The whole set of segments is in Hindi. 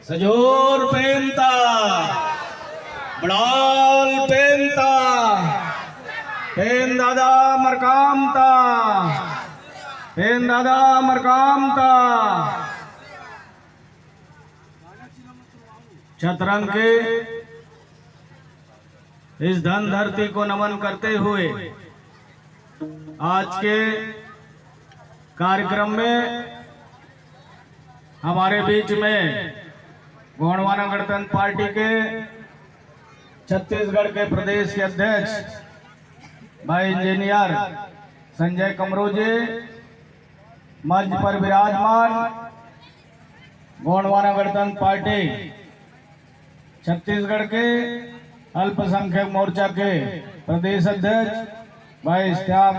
सजोर पेंता बड़ाल पेंता पेन दादा मरकामता पेन दादा मरकामता छतरंग के इस धन धरती को नमन करते हुए आज के कार्यक्रम में हमारे बीच में गोंडवाना गणतंत्र पार्टी के छत्तीसगढ़ के प्रदेश के अध्यक्ष भाई इंजीनियर संजय कमरोजे मंच पर विराजमान, गोंडवाना गणतंत्र पार्टी छत्तीसगढ़ के अल्पसंख्यक मोर्चा के प्रदेश अध्यक्ष भाई श्याम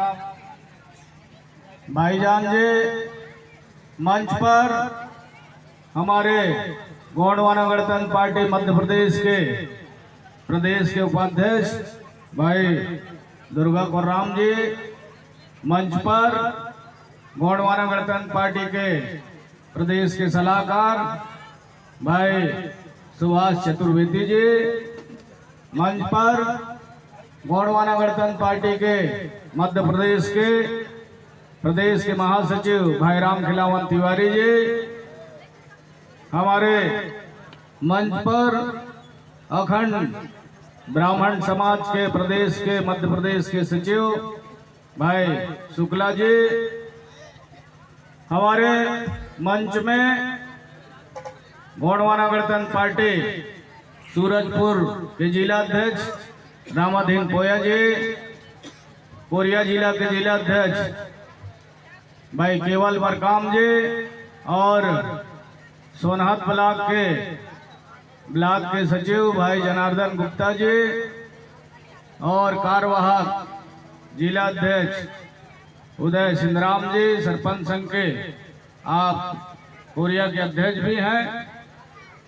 भाईजान जी, मंच पर हमारे गोंडवाना गणतंत्र पार्टी मध्य प्रदेश के उपाध्यक्ष भाई दुर्गा कोर्राम जी, मंच पर गोंडवाना गणतंत्र पार्टी के प्रदेश के सलाहकार भाई सुभाष चतुर्वेदी जी, मंच पर गोंडवाना गणतंत्र पार्टी के मध्य प्रदेश के महासचिव भाई राम खिलावन तिवारी जी, हमारे मंच पर अखंड ब्राह्मण समाज के प्रदेश के मध्य प्रदेश के सचिव भाई शुक्ला जी, हमारे मंच में गोंडवाना गणतंत्र पार्टी सूरजपुर के जिला अध्यक्ष रामाधीन पोया जी, कोरिया जिला के जिला अध्यक्ष भाई केवल मरकाम जी और सोनहत ब्लॉक के सचिव भाई जनार्दन गुप्ता जी और कार्यवाहक जिला अध्यक्ष उदय सिंधराम जी, सरपंच संघ के आप कोरिया के अध्यक्ष भी हैं,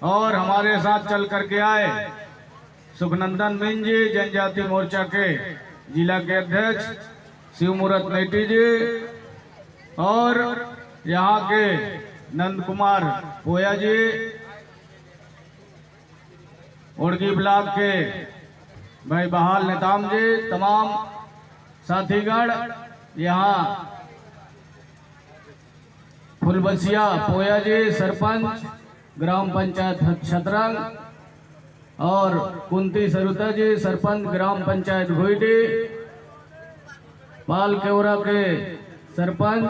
और हमारे साथ चल करके आए सुखनंदन मीन जी, जनजाति मोर्चा के जिला के अध्यक्ष शिवमूर्त नेटी जी, और यहाँ के नंद कुमार पोया जी, उड़गी ब्लॉक के भाई बहाल नेताम जी, तमाम साथीगण, यहाँ फुलबसिया पोया जी सरपंच ग्राम पंचायत छतरंग, और कुंती सरुता जी सरपंच ग्राम पंचायत घोईडी, पाल केवरा के सरपंच,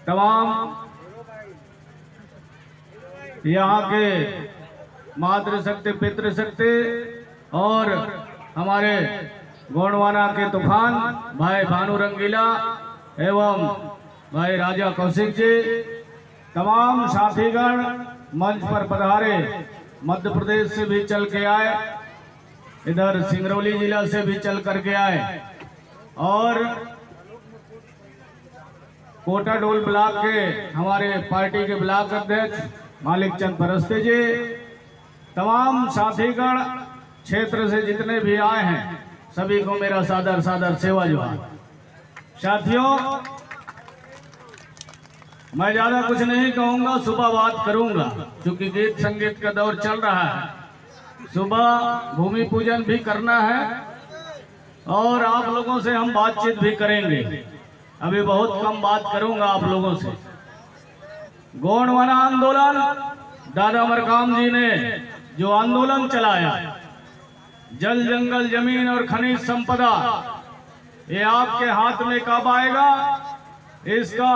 तमाम यहाँ के मातृशक्ति पितृशक्ति, और हमारे गोंडवाना के तूफान भाई भानु रंगीला एवं भाई राजा कौशिक जी, तमाम साथीगण मंच पर पधारे, मध्य प्रदेश से भी चल के आए, इधर सिंगरौली जिला से भी चल करके आए, और कोटाडोल ब्लॉक के हमारे पार्टी के ब्लॉक अध्यक्ष मालिक चंद परस्ते जी, तमाम साथीगण क्षेत्र से जितने भी आए हैं सभी को मेरा सादर सेवा जोहार। साथियों, मैं ज्यादा कुछ नहीं कहूंगा, सुबह बात करूंगा क्योंकि गीत संगीत का दौर चल रहा है। सुबह भूमि पूजन भी करना है और आप लोगों से हम बातचीत भी करेंगे। अभी बहुत कम बात करूंगा आप लोगों से। गोंडवाना आंदोलन, दादा मरकाम जी ने जो आंदोलन चलाया, जल जंगल जमीन और खनिज संपदा, ये आपके हाथ में कब आएगा, इसका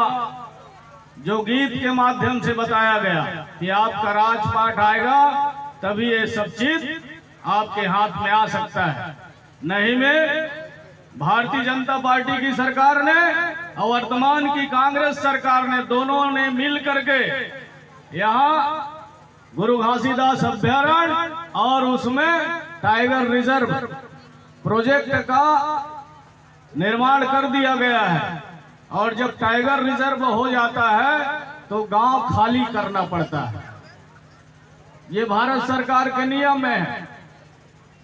जो गीत के माध्यम से बताया गया कि आपका राजपाट आएगा तभी ये सब चीज आपके हाथ में आ सकता है। नहीं में भारतीय जनता पार्टी की सरकार ने और वर्तमान की कांग्रेस सरकार ने, दोनों ने मिल करके यहाँ गुरु घासीदास अभ्यारण्य और उसमें टाइगर रिजर्व प्रोजेक्ट का निर्माण कर दिया गया है। और जब टाइगर रिजर्व हो जाता है तो गांव खाली करना पड़ता है। ये भारत सरकार के नियम में है।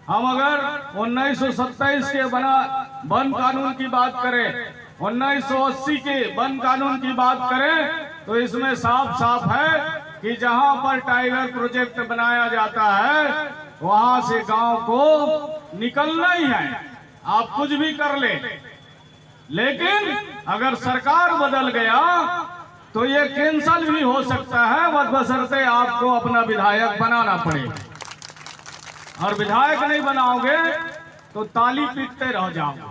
हम अगर 1927 के वन कानून की बात करें, 1980 के वन कानून की बात करें तो इसमें साफ साफ है कि जहां पर टाइगर प्रोजेक्ट बनाया जाता है वहां से गांव को निकलना ही है। आप कुछ भी कर ले, लेकिन अगर सरकार बदल गया तो ये कैंसल भी हो सकता है, बशर्ते आपको अपना विधायक बनाना पड़ेगा। और विधायक नहीं बनाओगे तो ताली पीटते रह जाओगे।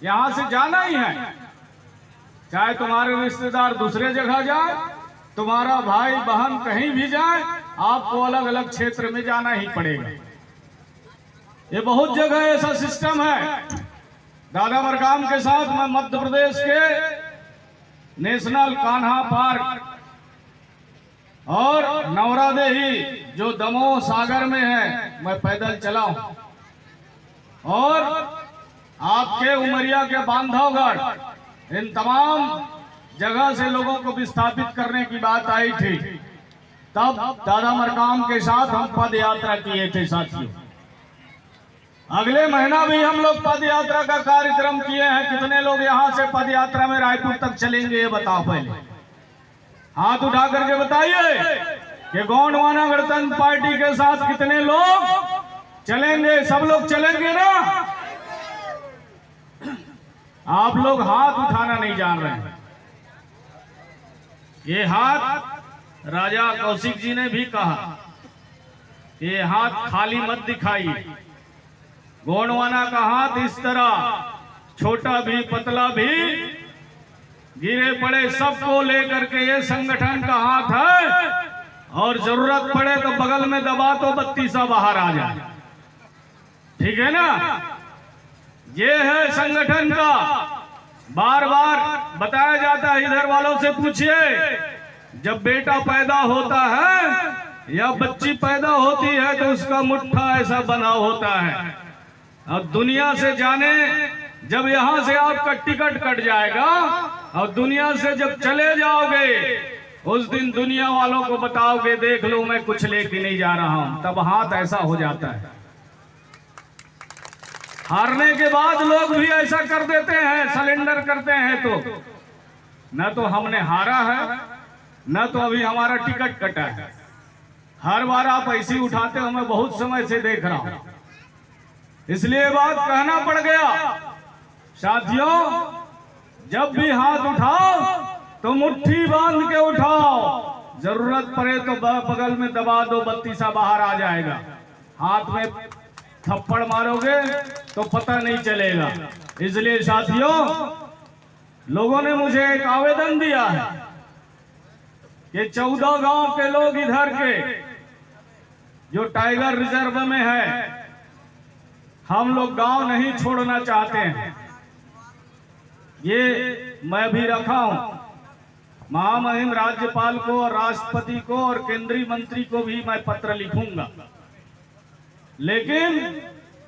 यहां से जाना ही है, चाहे तुम्हारे रिश्तेदार दूसरे जगह जाए, तुम्हारा भाई बहन कहीं भी जाए, आपको अलग अलग क्षेत्र में जाना ही पड़ेगा। ये बहुत जगह ऐसा सिस्टम है। दादा मरकाम के साथ मैं मध्य प्रदेश के नेशनल कान्हा पार्क और नवरादेही जो दमोह सागर में है, मैं पैदल चला हूं। और आपके उमरिया के बांधवगढ़, इन तमाम जगह से लोगों को विस्थापित करने की बात आई थी, तब दादा मरकाम के साथ हम पद यात्रा किए थे साथियों। अगले महीना भी हम लोग पद यात्रा का कार्यक्रम किए हैं। कितने लोग यहां से पद यात्रा में रायपुर तक चलेंगे ये बताओ, पहले हाथ उठा करके बताइए कि गोंडवाना गणतंत्र पार्टी के साथ कितने लोग चलेंगे। सब लोग चलेंगे ना? आप लोग हाथ उठाना नहीं जान रहे हैं। ये हाथ राजा कौशिक जी ने भी कहा, ये हाथ खाली मत दिखाइए। गोंडवाना का हाथ इस तरह, छोटा भी पतला भी, गिरे पड़े सबको लेकर के ये संगठन का हाथ है। और जरूरत पड़े तो बगल में दबा तो बत्ती सा बाहर आ जाए, ठीक है ना? ये है संगठन का। बार बार बताया जाता है, इधर वालों से पूछिए, जब बेटा पैदा होता है या बच्ची पैदा होती है तो उसका मुट्ठा ऐसा बना होता है। अब दुनिया से जाने, जब यहां से आपका टिकट कट जाएगा और दुनिया से जब चले जाओगे, उस दिन दुनिया वालों को बताओगे देख लो मैं कुछ लेके नहीं जा रहा हूं, तब हाथ ऐसा हो जाता है। हारने के बाद लोग भी ऐसा कर देते हैं, सरेंडर करते हैं। तो न तो हमने हारा है, न तो अभी हमारा टिकट कटा है। हर बार आप ऐसी उठाते हो, मैं बहुत समय से देख रहा हूं, इसलिए बात कहना पड़ गया। साथियों, जब भी हाथ उठाओ तो मुट्ठी बांध के उठाओ, जरूरत पड़े तो बगल में दबा दो, बत्ती सा बाहर आ जाएगा। हाथ में थप्पड़ मारोगे तो पता नहीं चलेगा। इसलिए साथियों, लोगों ने मुझे एक आवेदन दिया है कि 14 गांव के लोग इधर के जो टाइगर रिजर्व में है, हम लोग गांव नहीं छोड़ना चाहते हैं। ये मैं भी रखा हूं, महामहिम राज्यपाल को और राष्ट्रपति को और केंद्रीय मंत्री को भी मैं पत्र लिखूंगा। लेकिन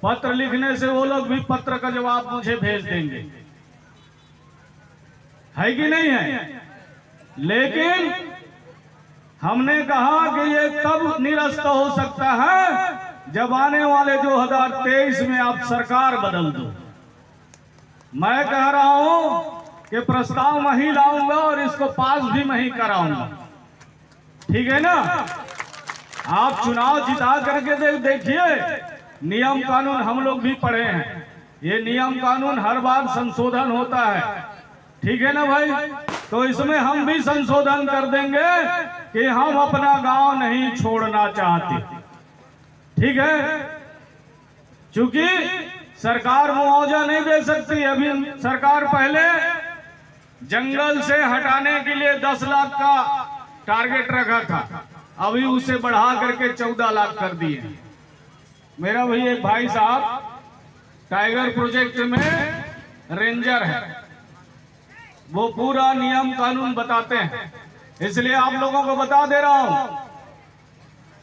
पत्र लिखने से वो लोग भी पत्र का जवाब मुझे भेज देंगे, है कि नहीं है? लेकिन हमने कहा कि ये तब निरस्त हो सकता है जब आने वाले 2023 में आप सरकार बदल दो। मैं कह रहा हूं कि प्रस्ताव मैं ही लाऊंगा और इसको पास भी मैं ही कराऊंगा, ठीक है ना? आप चुनाव जिता करके देखिए, नियम कानून हम लोग भी पढ़े हैं। ये नियम कानून हर बार संशोधन होता है, ठीक है ना भाई? तो इसमें हम भी संशोधन कर देंगे कि हम अपना गांव नहीं छोड़ना चाहते, ठीक है? क्योंकि सरकार मुआवजा नहीं दे सकती। अभी सरकार पहले जंगल से हटाने के लिए 10 लाख का टारगेट रखा था, अभी उसे बढ़ा करके 14 लाख कर दिए। मेरा भाई एक भाई साहब टाइगर प्रोजेक्ट में रेंजर है, वो पूरा नियम कानून बताते हैं। इसलिए आप लोगों को बता दे रहा हूं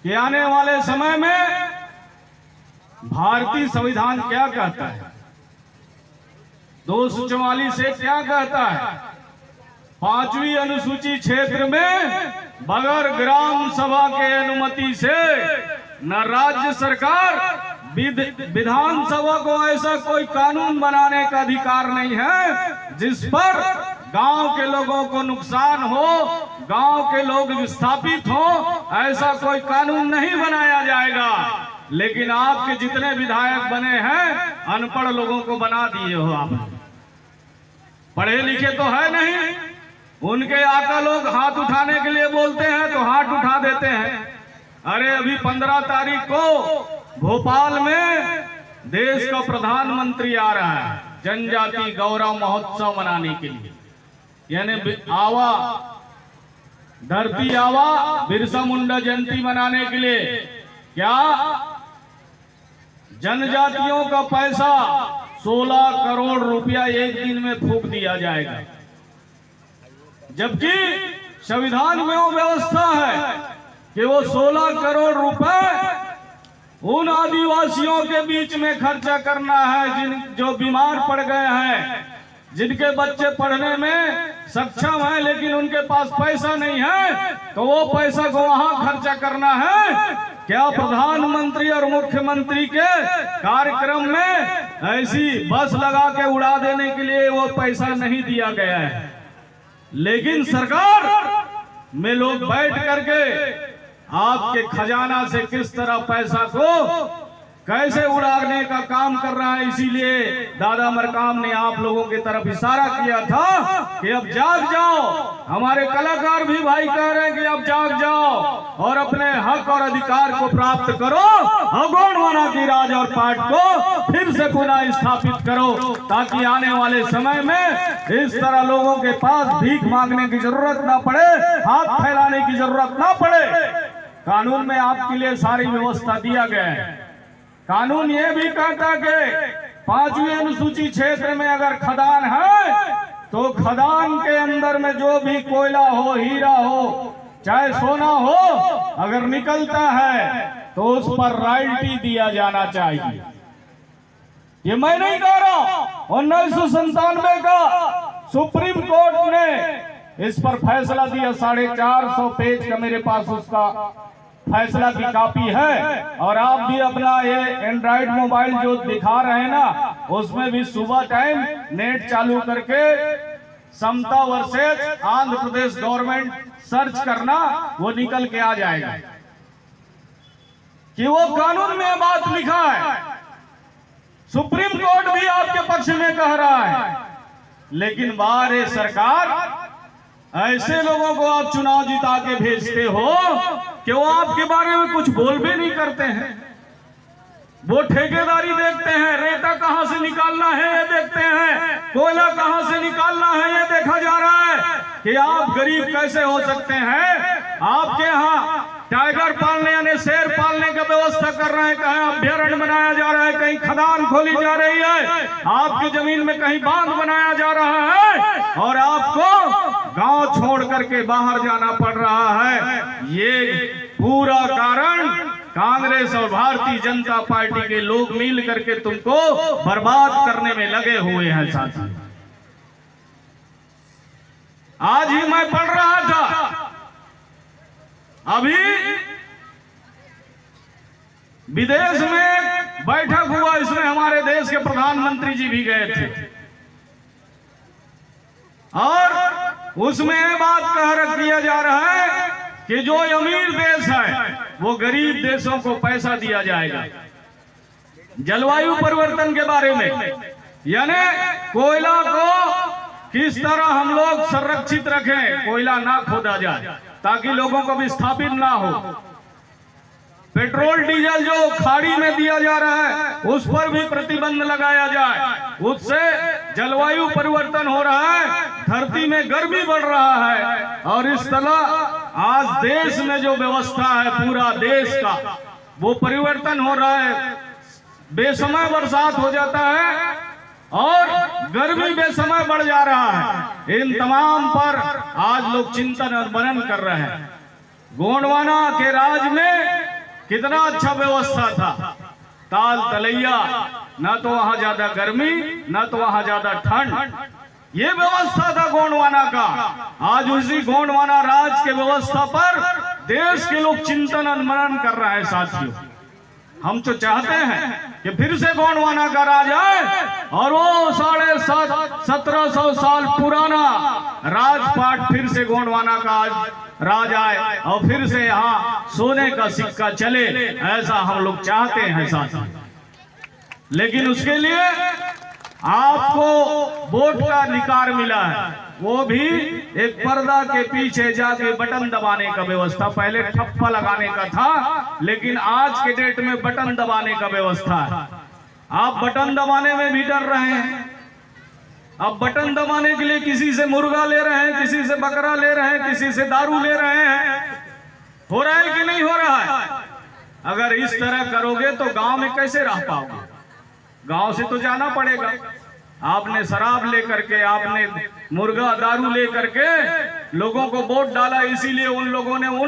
कि आने वाले समय में भारतीय संविधान क्या कहता है, 244 से क्या कहता है, 5वीं अनुसूची क्षेत्र में बगैर ग्राम सभा के अनुमति से न राज्य सरकार विधानसभा को ऐसा कोई कानून बनाने का अधिकार नहीं है जिस पर गांव के लोगों को नुकसान हो, गांव के लोग विस्थापित हो, ऐसा कोई कानून नहीं बनाया जाएगा। लेकिन आपके जितने विधायक बने हैं अनपढ़ लोगों को बना दिए हो आप। पढ़े लिखे तो है नहीं, उनके आका लोग हाथ उठाने के लिए बोलते हैं तो हाथ उठा देते हैं। अरे अभी 15 तारीख को भोपाल में देश का प्रधानमंत्री आ रहा है जनजाति गौरव महोत्सव मनाने के लिए, यानी आवा धरती आवा बिरसा मुंडा जयंती मनाने के लिए। क्या जनजातियों का पैसा 16 करोड़ रुपया एक दिन में फूंक दिया जाएगा, जबकि संविधान में वो व्यवस्था है कि वो 16 करोड़ रुपए उन आदिवासियों के बीच में खर्चा करना है जो बीमार पड़ गए हैं, जिनके बच्चे पढ़ने में सक्षम हैं लेकिन उनके पास पैसा नहीं है, तो वो पैसा को वहां खर्चा करना है। क्या प्रधानमंत्री और मुख्यमंत्री के कार्यक्रम में ऐसी बस लगा के उड़ा देने के लिए वो पैसा नहीं दिया गया है, लेकिन सरकार में लोग बैठ करके आपके खजाना से किस तरह पैसा को कैसे उड़ाने का काम कर रहा है। इसीलिए दादा मरकाम ने आप लोगों की तरफ इशारा किया था कि अब जाग जाओ। हमारे कलाकार भी भाई कह रहे हैं कि अब जाग जाओ और अपने हक और अधिकार को प्राप्त करो, गोंडवाना की राज और पाट को फिर से पुनः स्थापित करो, ताकि आने वाले समय में इस तरह लोगों के पास भीख मांगने की जरूरत ना पड़े, हाथ फैलाने की जरूरत ना पड़े। कानून में आपके लिए सारी व्यवस्था दिया गया है। कानून ये भी कहता कि 5वीं अनुसूची क्षेत्र में अगर खदान है तो खदान के अंदर में जो भी कोयला हो, हीरा हो, चाहे सोना हो, अगर निकलता है तो उस पर रॉयल्टी दिया जाना चाहिए। ये मैं नहीं कह रहा, 1997 का सुप्रीम कोर्ट ने इस पर फैसला दिया। 450 पेज का मेरे पास उसका फैसला की कॉपी है, और आप भी अपना ये एंड्रॉइड मोबाइल जो दिखा रहे हैं ना, उसमें भी सुबह टाइम नेट चालू करके समता versus Andhra Pradesh government search करना, वो निकल के आ जाएगा कि वो कानून में बात लिखा है। सुप्रीम कोर्ट भी आपके पक्ष में कह रहा है, लेकिन बाहर सरकार ऐसे लोगों को आप चुनाव जिता के भेजते हो कि वो आपके बारे में कुछ बोल भी नहीं करते हैं। वो ठेकेदारी देखते हैं, रेता कहां से निकालना है ये देखते हैं, कोयला कहां से निकालना है ये देखा जा रहा है कि आप गरीब कैसे हो सकते हैं। आपके यहाँ टाइगर पालने यानी शेर पालने का व्यवस्था कर रहे हैं, कहीं अभ्यारण्य बनाया जा रहा है, कहीं खदान खोली जा रही है, आपकी जमीन में कहीं बांध बनाया जा रहा है, और आपको गांव छोड़ करके बाहर जाना पड़ रहा है। ये पूरा कारण कांग्रेस और भारतीय जनता पार्टी के लोग मिल करके तुमको बर्बाद करने में लगे हुए हैं साथी। आज ही मैं पढ़ रहा था, अभी विदेश में बैठक हुआ, इसमें हमारे देश के प्रधानमंत्री जी भी गए थे, और उसमें यह बात कह दिया जा रहा है कि जो अमीर देश है वो गरीब देशों को पैसा दिया जाएगा। जलवायु परिवर्तन के बारे में, यानी कोयला को किस तरह हम लोग संरक्षित रखें, कोयला ना खोदा जाए ताकि लोगों को विस्थापित ना हो। पेट्रोल डीजल जो खाड़ी में दिया जा रहा है उस पर भी प्रतिबंध लगाया जाए, उससे जलवायु परिवर्तन हो रहा है, धरती में गर्मी बढ़ रहा है, और इस तरह आज देश में जो व्यवस्था है पूरा देश का वो परिवर्तन हो रहा है। बेसमय बरसात हो जाता है और गर्मी बेसमय बढ़ जा रहा है। इन तमाम पर आज लोग चिंतन और मनन कर रहे हैं। गोंडवाना के राज में कितना अच्छा व्यवस्था था, ताल तलैया, ना तो वहां ज्यादा गर्मी ना तो वहां ज्यादा ठंड, ये व्यवस्था था गोंडवाना का। आज उसी गोंडवाना राज के व्यवस्था पर देश के लोग चिंतन और मनन कर रहे हैं साथियों। हम तो चाहते हैं कि फिर से गोंडवाना का राज आए और वो 1750 साल पुराना राजपाट फिर से गोंडवाना का राज आए और फिर से यहाँ सोने का सिक्का चले, ऐसा हम लोग चाहते हैं साथी। लेकिन उसके लिए आपको वोट का अधिकार मिला है, वो भी एक पर्दा के पीछे जाके बटन दबाने का व्यवस्था। पहले ठप्पा लगाने का था, लेकिन आज के डेट में बटन दबाने का व्यवस्था है। आप बटन दबाने में भी डर रहे हैं। अब बटन दबाने के लिए किसी से मुर्गा ले रहे हैं, किसी से बकरा ले रहे हैं, किसी से दारू ले रहे हैं। हो रहा है कि नहीं हो रहा है? अगर इस तरह करोगे तो गांव में कैसे रह पाओगे? गांव से तो जाना पड़ेगा। आपने शराब लेकर के, आपने मुर्गा दारू लेकर के लोगों को वोट डाला, इसीलिए उन लोगों ने वो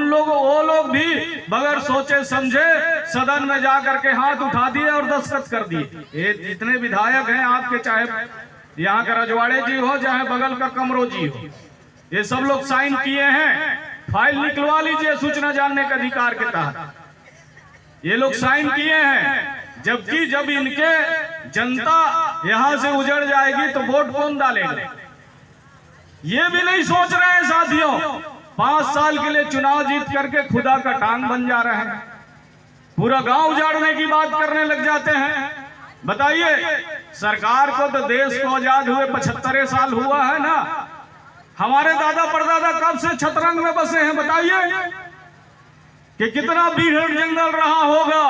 लोग भी बगैर सोचे समझे सदन में जाकर के हाथ उठा दिए और दस्तखत कर दिए। ये जितने विधायक हैं आपके, चाहे यहाँ का रजवाड़े जी हो, चाहे बगल का कमरो जी हो, ये सब लोग साइन किए हैं। फाइल निकलवा लीजिए सूचना जानने के अधिकार के तहत। ये लोग साइन किए हैं। जबकि जब इनके जनता यहां से उजड़ जाएगी तो वोट कौन डालेगा? ये भी नहीं सोच रहे हैं साथियों। 5 साल के लिए चुनाव जीत करके खुदा का टांग बन जा रहे हैं, पूरा गांव उजाड़ने की बात करने लग जाते हैं। बताइए, सरकार को तो देश को आजाद हुए 75 साल हुआ है ना। हमारे दादा परदादा कब से छतरंग में बसे हैं? बताइए कि कितना भीड़ जंगल रहा होगा।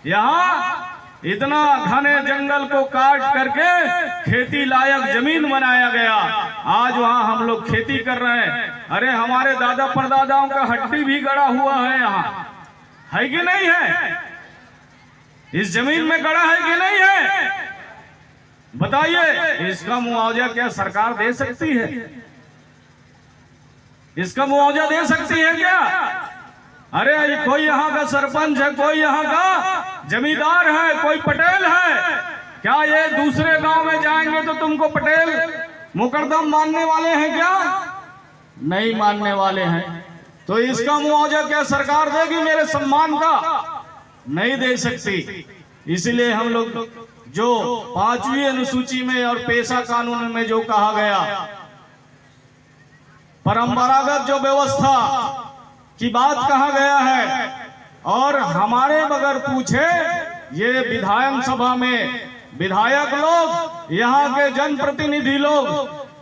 यहाँ इतना घने जंगल को काट करके खेती लायक जमीन बनाया गया। आज वहाँ हम लोग खेती कर रहे हैं। अरे हमारे दादा परदादाओं का हड्डी भी गड़ा हुआ है, यहाँ है कि नहीं है? इस जमीन में गड़ा है कि नहीं है? बताइए, इसका मुआवजा क्या सरकार दे सकती है? इसका मुआवजा दे सकती है क्या? अरे कोई यहाँ का सरपंच है, कोई यहाँ का जमींदार है, कोई पटेल है, क्या ये दूसरे गांव में जाएंगे तो तुमको पटेल मुकद्दम मानने वाले हैं क्या? नहीं मानने वाले हैं। तो इसका मुआवजा क्या सरकार देगी मेरे सम्मान का? नहीं दे सकती। इसलिए हम लोग जो 5वीं अनुसूची में और पेशा कानून में जो कहा गया, परंपरागत जो व्यवस्था की बात कहा गया है, और हमारे बगैर पूछे ये विधायन सभा में विधायक लोग, यहाँ के जनप्रतिनिधि लोग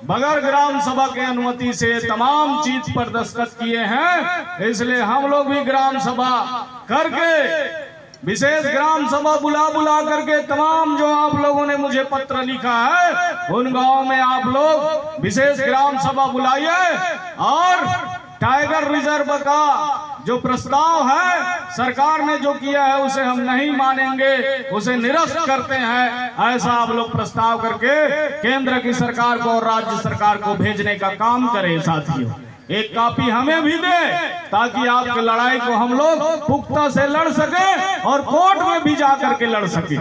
बगैर ग्राम सभा के अनुमति से तमाम चीज पर दस्तखत किए हैं। इसलिए हम लोग भी ग्राम सभा करके, विशेष ग्राम सभा बुला करके तमाम जो आप लोगों ने मुझे पत्र लिखा है, उन गांव में आप लोग विशेष ग्राम सभा बुलाइए और टाइगर रिजर्व का जो प्रस्ताव है सरकार ने जो किया है उसे हम नहीं मानेंगे, उसे निरस्त करते हैं, ऐसा आप लोग प्रस्ताव करके केंद्र की सरकार को और राज्य सरकार को भेजने का काम करें। साथियों, एक कॉपी हमें भी दे ताकि आपकी लड़ाई को हम लोग पुख्ता से लड़ सके और कोर्ट में भी जा करके लड़ सके।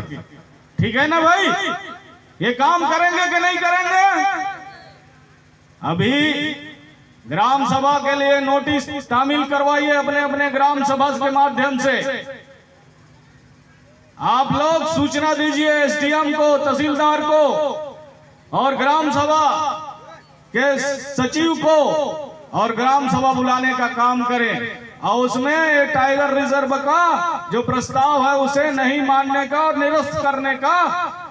ठीक है ना भाई? ये काम करेंगे कि नहीं करेंगे? अभी ग्राम सभा के लिए नोटिस शामिल करवाइए अपने अपने ग्राम सभा के माध्यम से। आप लोग सूचना दीजिए एसडीएम को, तहसीलदार को और ग्राम सभा के सचिव को, और ग्राम सभा बुलाने का काम करें। और उसमें टाइगर रिजर्व का जो प्रस्ताव है उसे नहीं मानने का और निरस्त करने का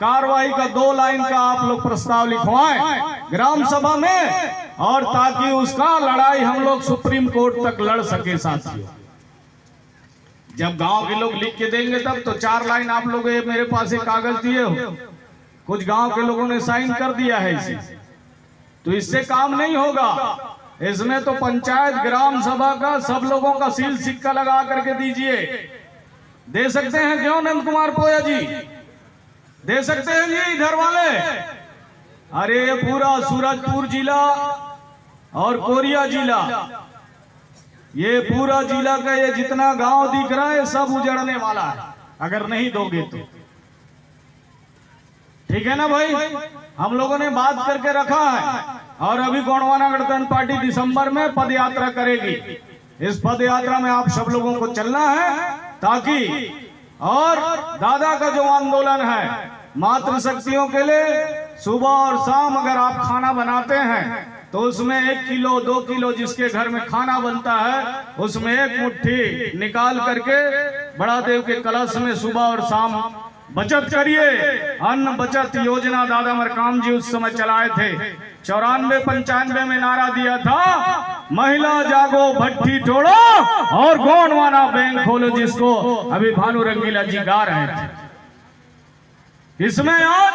कार्रवाई का 2 लाइन का आप लोग प्रस्ताव लिखवाएं ग्राम सभा में, और ताकि उसका लड़ाई हम लोग सुप्रीम कोर्ट तक लड़ सके। साथियों, जब गांव के लोग लिख के देंगे तब तो 4 लाइन आप लोग मेरे पास एक कागज दिए हो, कुछ गांव के लोगों ने साइन कर दिया है इसे, तो इससे काम नहीं होगा। इसमें तो पंचायत ग्राम सभा का सब लोगों का सील सिक्का लगा करके दीजिए। दे सकते हैं क्यों नंद कुमार पोया जी? दे सकते हैं जी इधर वाले? अरे ये पूरा सूरजपुर जिला और कोरिया जिला, ये पूरा जिला का ये जितना गांव दिख रहा है सब उजड़ने वाला है अगर नहीं दोगे तो। ठीक है ना भाई? हम लोगों ने बात करके रखा है, और अभी गोंडवाना गणतंत्र पार्टी दिसंबर में पद यात्रा करेगी। इस पद यात्रा में आप सब लोगों को चलना है ताकि और दादा का जो आंदोलन है मातृशक्तियों के लिए, सुबह और शाम अगर आप खाना बनाते हैं तो उसमें 1 किलो 2 किलो जिसके घर में खाना बनता है उसमें 1 मुट्ठी निकाल करके बड़ा देव के कलश में सुबह और शाम बचत करिए। अन्न बचत योजना दादा मरकाम जी उस समय चलाए थे। 94-95 में नारा दिया था, महिला जागो भट्टी तोड़ो और गोंडवाना बैंक खोलो, जिसको अभी भानु रंगीला जी गा रहे थे। इसमें आज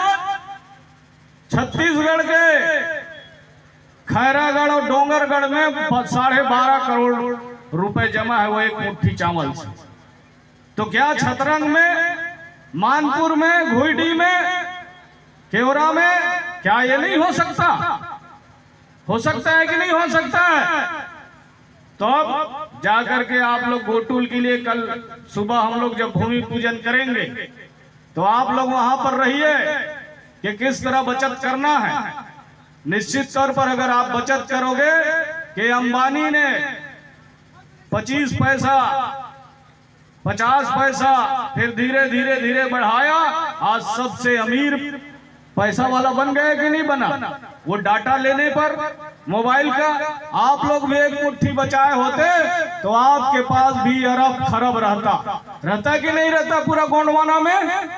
छत्तीसगढ़ के खैरागढ़ और डोंगरगढ़ में 12.5 करोड़ रुपए जमा है वो 1 मुट्ठी चावल से। तो क्या छतरंग में, मानपुर में, घुईडी में, केवरा में क्या ये नहीं हो सकता? हो सकता है कि नहीं हो सकता है? तो अब जाकर के आप लोग गोटूल के लिए कल सुबह हम लोग जब भूमि पूजन करेंगे तो आप लोग वहां पर रहिए कि किस तरह बचत करना है। निश्चित तौर पर अगर आप बचत करोगे कि अंबानी ने 25 पैसा 50 पैसा फिर धीरे धीरे धीरे बढ़ाया, आज सबसे अमीर पैसा वाला बन गए कि नहीं बना? वो डाटा लेने पर मोबाइल का आप लोग भी 1 मुट्ठी बचाए होते तो आपके पास भी अरब खरब रहता कि नहीं रहता पूरा गोंडवाना में।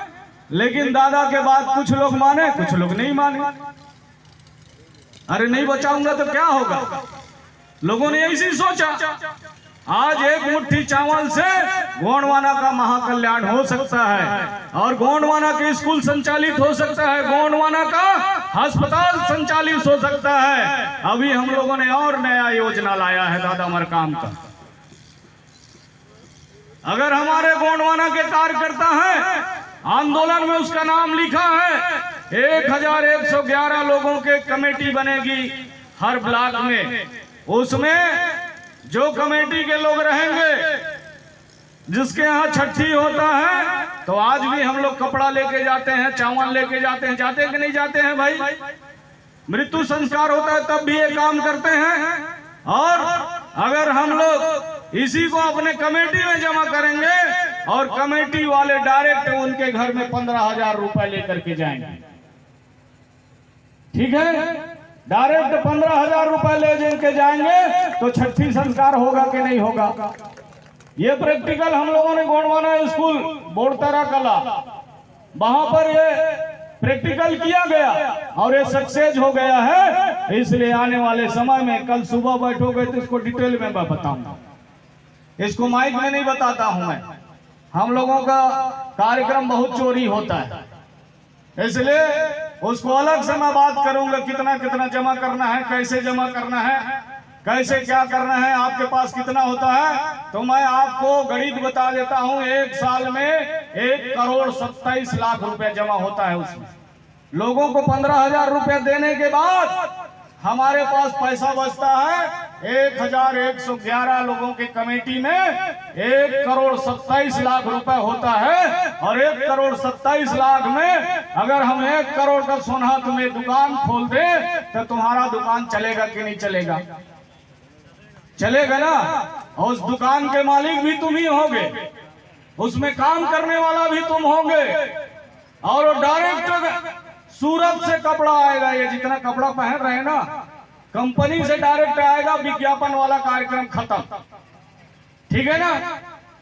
लेकिन दादा के बाद कुछ लोग माने, कुछ लोग नहीं माने। अरे नहीं बचाऊंगा तो क्या होगा? लोगों ने ऐसी सोचा। आज 1 मुट्ठी चावल से गोंडवाना का महाकल्याण हो सकता है और गोंडवाना के स्कूल संचालित हो सकता है, गोंडवाना का अस्पताल संचालित हो सकता है। अभी हम लोगों ने और नया योजना लाया है दादा मरकाम का। अगर हमारे गोंडवाना के कार्यकर्ता हैं, आंदोलन में उसका नाम लिखा है, 1111 लोगों के कमेटी बनेगी हर ब्लॉक में। उसमें जो कमेटी के लोग रहेंगे, जिसके यहाँ छठी होता है तो आज भी हम लोग कपड़ा लेके जाते हैं, चावल लेके जाते हैं, जाते हैं कि नहीं जाते हैं भाई? मृत्यु संस्कार होता है तब भी ये काम करते हैं। और अगर हम लोग इसी को अपने कमेटी में जमा करेंगे और कमेटी वाले डायरेक्ट उनके घर में 15,000 रुपए लेकर के जाएंगे, ठीक है? डायरेक्ट 15,000 रुपए ले के जाएंगे तो छठी संस्कार होगा कि नहीं होगा? ये प्रैक्टिकल हम लोगों ने गोंडवाना स्कूल बोड़तारा कला वहां पर ये प्रैक्टिकल किया गया और ये सक्सेस हो गया है। इसलिए आने वाले समय में कल सुबह बैठोगे तो इसको डिटेल में मैं बताऊंगा। इसको माइक में नहीं बताता हूं मैं। हम लोगों का कार्यक्रम बहुत चोरी होता है, इसलिए उसको अलग से मैं बात करूंगा। कितना कितना जमा करना है, कैसे जमा करना है, कैसे क्या करना है, आपके पास कितना होता है, तो मैं आपको गणित बता देता हूं। 1 साल में 1,27 लाख रुपए जमा होता है। उसमें लोगों को 15,000 रुपए देने के बाद हमारे पास पैसा बचता है 1,111 लोगों की कमेटी में 1,27 लाख रुपए होता है। और 1,27 लाख में अगर हम 1 करोड़ का सोना तुम्हें दुकान खोल दे तो तुम्हारा दुकान चलेगा कि नहीं चलेगा? चलेगा ना। और उस दुकान के मालिक भी तुम ही होगे, उसमें काम करने वाला भी तुम होगे। और डायरेक्ट सूरत से कपड़ा आएगा, ये जितना कपड़ा पहन रहे हैं ना, कंपनी से डायरेक्ट आएगा, विज्ञापन वाला कार्यक्रम खत्म, ठीक है ना।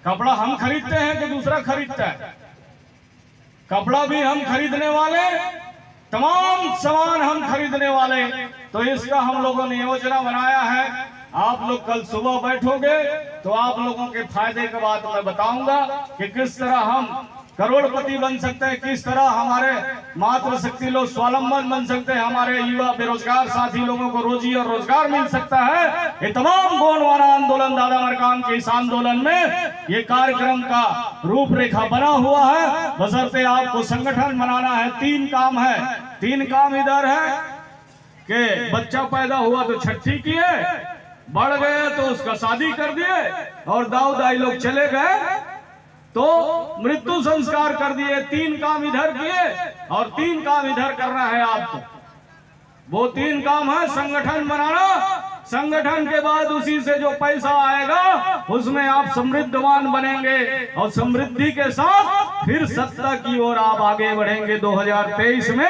कपड़ा हम खरीदते हैं कि दूसरा खरीदता है? कपड़ा भी हम खरीदने वाले, तमाम सामान हम खरीदने वाले। तो इसका हम लोगों ने योजना बनाया है। आप लोग कल सुबह बैठोगे तो आप लोगों के फायदे के बाद मैं बताऊंगा कि किस तरह हम करोड़पति बन सकते हैं, किस तरह हमारे मातृशक्ति लोग स्वावलंबन बन सकते हैं, हमारे युवा बेरोजगार साथी लोगों को रोजी और रोजगार मिल सकता है। ये तमाम गोंडवाना आंदोलन, दादा मरकाम के इस आंदोलन में ये कार्यक्रम का रूपरेखा बना हुआ है। बशर्ते आपको संगठन बनाना है। 3 काम है। 3 काम इधर है कि बच्चा पैदा हुआ तो छठी किए, बढ़ गए तो उसका शादी कर दिए, और दाऊ दाई लोग चले गए तो मृत्यु संस्कार कर दिए। 3 काम इधर किए और 3 काम इधर करना है आपको। वो 3 काम है संगठन बनाना, संगठन के बाद उसी से जो पैसा आएगा उसमें आप समृद्धवान बनेंगे और समृद्धि के साथ फिर सत्ता की ओर आप आगे बढ़ेंगे। 2023 में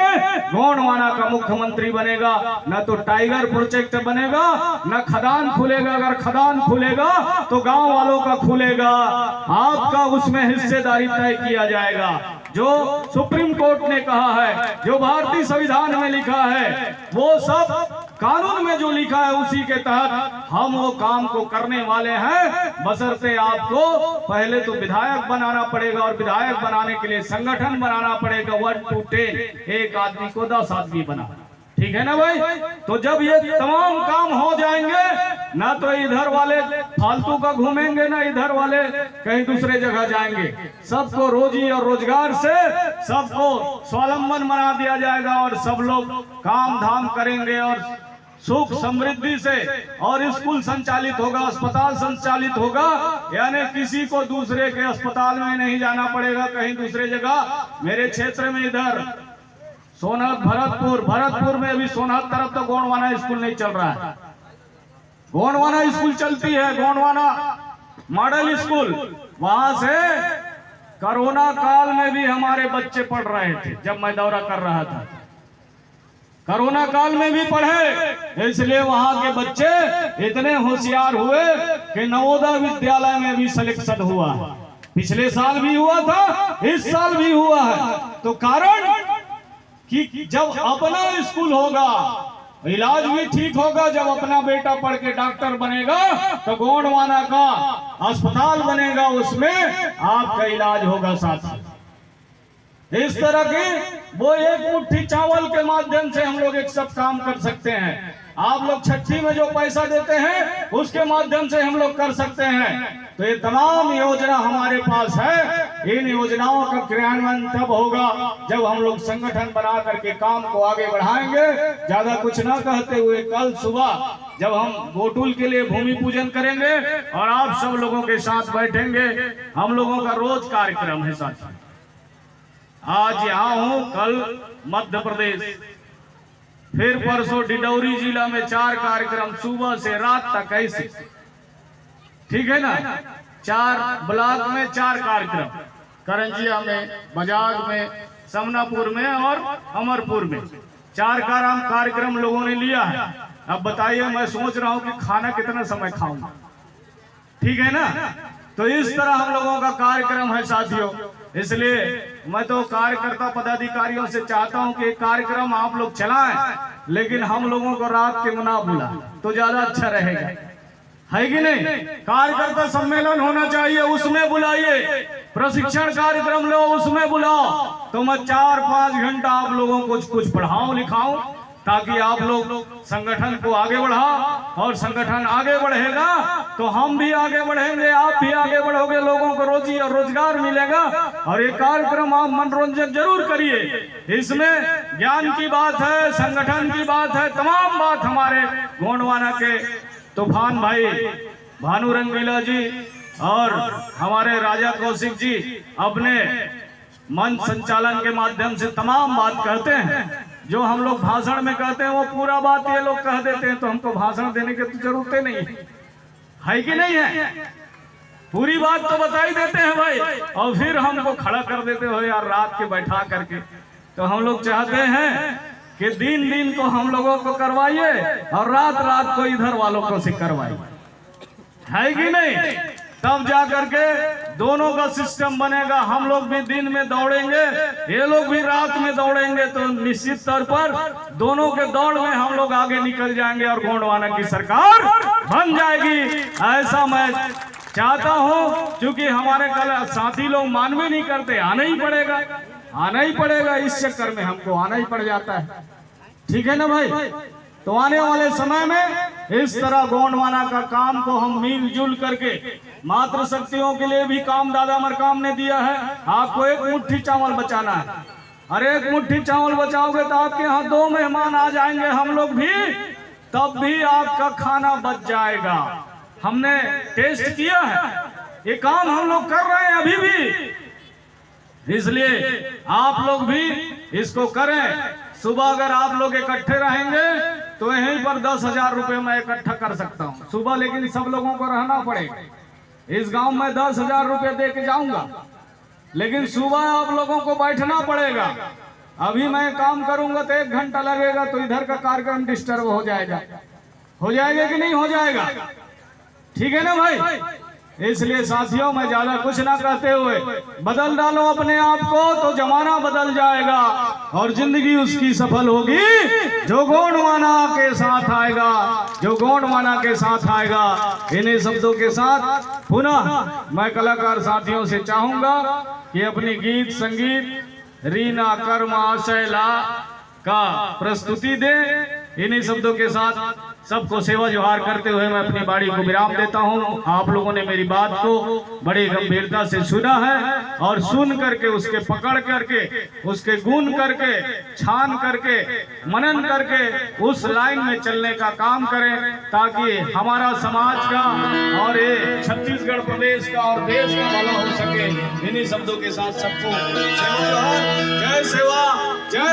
गोंडवाना का मुख्यमंत्री बनेगा, न तो टाइगर प्रोजेक्ट बनेगा, न खदान खुलेगा। अगर खदान खुलेगा तो गांव वालों का खुलेगा, आपका उसमें हिस्सेदारी तय किया जाएगा। जो सुप्रीम कोर्ट ने कहा है, जो भारतीय संविधान में लिखा है, वो सब कानून में जो लिखा है उसी के तहत हम वो काम को करने वाले हैं। बशर्ते आपको पहले तो विधायक बनाना पड़ेगा और विधायक बनाने के लिए संगठन बनाना पड़ेगा 1 to 10, एक आदमी को 10 आदमी बना। ठीक है ना भाई? तो जब ये तमाम काम हो जाएंगे, ना तो इधर वाले फालतू का घूमेंगे, ना इधर वाले कहीं दूसरे जगह जाएंगे। सबको रोजी और रोजगार से सबको स्वावलंबन बना दिया जाएगा और सब लोग काम धाम करेंगे और सुख समृद्धि से। और स्कूल संचालित होगा, अस्पताल संचालित होगा, यानी किसी को दूसरे के अस्पताल में नहीं जाना पड़ेगा कहीं दूसरे जगह। मेरे क्षेत्र में इधर सोनहत भरतपुर में अभी सोनहत तरफ तो गोंडवाना स्कूल नहीं चल रहा है। गोंडवाना स्कूल चलती है, गोंडवाना मॉडल स्कूल। वहां से कोरोना काल में भी हमारे बच्चे पढ़ रहे थे जब मैं दौरा कर रहा था। कोरोना काल में भी पढ़े, इसलिए वहां के बच्चे इतने होशियार हुए कि नवोदय विद्यालय में भी सिलेक्शन हुआ। पिछले साल भी हुआ था, इस साल भी हुआ है। तो कारण कि जब अपना स्कूल होगा इलाज भी ठीक होगा। जब अपना बेटा पढ़ के डॉक्टर बनेगा तो गोंडवाना का अस्पताल बनेगा, उसमें आपका इलाज होगा साथी। इस तरह के वो एक मुट्ठी चावल के माध्यम से हम लोग एक सब काम कर सकते हैं। आप लोग छठी में जो पैसा देते हैं उसके माध्यम से हम लोग कर सकते हैं। तो ये तमाम योजना हमारे पास है। इन योजनाओं का क्रियान्वयन तब होगा जब हम लोग संगठन बना करके काम को आगे बढ़ाएंगे। ज्यादा कुछ ना कहते हुए कल सुबह जब हम गोटुल के लिए भूमि पूजन करेंगे और आप सब लोगों के साथ बैठेंगे, हम लोगों का रोज कार्यक्रम है साथी। आज यहाँ हूँ, कल मध्य प्रदेश, फिर परसों डिडौरी जिला में 4 कार्यक्रम सुबह से रात तक ऐसे। ठीक है ना? 4 ब्लॉक में 4 कार्यक्रम, करंजिया में, बजाग में, समनापुर में और अमरपुर में 4 कार्यक्रम लोगों ने लिया है। अब बताइए, मैं सोच रहा हूँ कि खाना कितना समय खाऊंगा। ठीक है ना? तो इस तरह हम लोगों का कार्यक्रम है साथियों। इसलिए मैं तो कार्यकर्ता पदाधिकारियों से चाहता हूं कि कार्यक्रम आप लोग चलाएं, लेकिन हम लोगों को रात के ना बुला तो ज्यादा अच्छा रहेगा, है कि नहीं? कार्यकर्ता सम्मेलन होना चाहिए, उसमें बुलाइए। प्रशिक्षण कार्यक्रम लो, उसमें बुलाओ। तो मैं 4-5 घंटा आप लोगों को कुछ पढ़ाऊं लिखाऊं, ताकि आप लोग संगठन को आगे बढ़ाओ। और संगठन आगे बढ़ेगा तो हम भी आगे बढ़ेंगे, आप भी आगे बढ़ोगे, लोगों को रोजी और रोजगार मिलेगा। और ये कार्यक्रम आप मनोरंजन जरूर करिए। इसमें ज्ञान की बात है, संगठन की बात है, तमाम बात हमारे गोंडवाना के तूफान भाई भानु रंगीला जी और हमारे राजा कौशिक जी अपने मंच संचालन के माध्यम से तमाम बात कहते हैं। जो हम लोग भाषण में कहते हैं वो पूरा बात ये लोग कह देते हैं, तो हमको भाषण देने की तो जरूरत नहीं है कि नहीं है? पूरी बात तो बता ही देते हैं भाई, और फिर हमको खड़ा कर देते हो यार रात के बैठा करके। तो हम लोग चाहते हैं कि दिन को हम लोगों को करवाइए और रात को इधर वालों को से करवाइए, है कि नहीं? तब जा करके दोनों का सिस्टम बनेगा। हम लोग भी दिन में दौड़ेंगे, ये लोग भी रात में दौड़ेंगे, तो निश्चित तौर पर दोनों के दौड़ में हम लोग आगे निकल जाएंगे और गोंडवाना की सरकार बन जाएगी। ऐसा मैं चाहता हूं, क्योंकि हमारे कल साथी लोग मान भी नहीं करते। आना ही पड़ेगा, इस चक्कर में हमको आना ही पड़ जाता है। ठीक है ना भाई? तो आने वाले समय में इस तरह गोंडवाना का काम को हम मिलजुल करके, मातृ शक्तियों के लिए भी काम दादा मरकाम ने दिया है। आपको 1 मुट्ठी चावल बचाना है, और 1 मुट्ठी चावल बचाओगे तो आपके यहाँ 2 मेहमान आ जाएंगे, हम लोग भी, तब भी आपका खाना बच जाएगा। हमने टेस्ट किया है, ये काम हम लोग कर रहे हैं अभी भी। इसलिए आप लोग भी इसको करें। सुबह अगर आप लोग इकट्ठे रहेंगे तो यहीं पर 10,000 रुपये मैं इकट्ठा कर सकता हूँ सुबह, लेकिन सब लोगों को रहना पड़ेगा। इस गांव में 10,000 रुपये दे के जाऊंगा, लेकिन सुबह आप लोगों को बैठना पड़ेगा। अभी मैं काम करूंगा तो 1 घंटा लगेगा, तो इधर का कार्यक्रम डिस्टर्ब हो जाएगा कि नहीं हो जाएगा? ठीक है ना भाई? इसलिए साथियों, मैं ज्यादा कुछ ना कहते हुए, बदल डालो अपने आप को तो जमाना बदल जाएगा और जिंदगी उसकी सफल होगी जो गौंडवाना के साथ आएगा, जो गौंडवाना के साथ आएगा। इन्हीं शब्दों के साथ पुनः मैं कलाकार साथियों से चाहूंगा कि अपनी गीत संगीत रीना कर्मा शैला का प्रस्तुति दे। इन्हीं शब्दों के साथ सबको सेवा जोहार करते हुए मैं अपनी बाड़ी को विराम देता हूं। आप लोगों ने मेरी बात को बड़ी गंभीरता से सुना है और सुन करके उसके पकड़ करके, उसके गुण करके, छान करके, मनन करके उस लाइन में चलने का काम करें, ताकि हमारा समाज का और ये छत्तीसगढ़ प्रदेश का और देश का भला हो सके। इन्हीं शब्दों के साथ सबको सेवा जोहार। जय सेवा, जय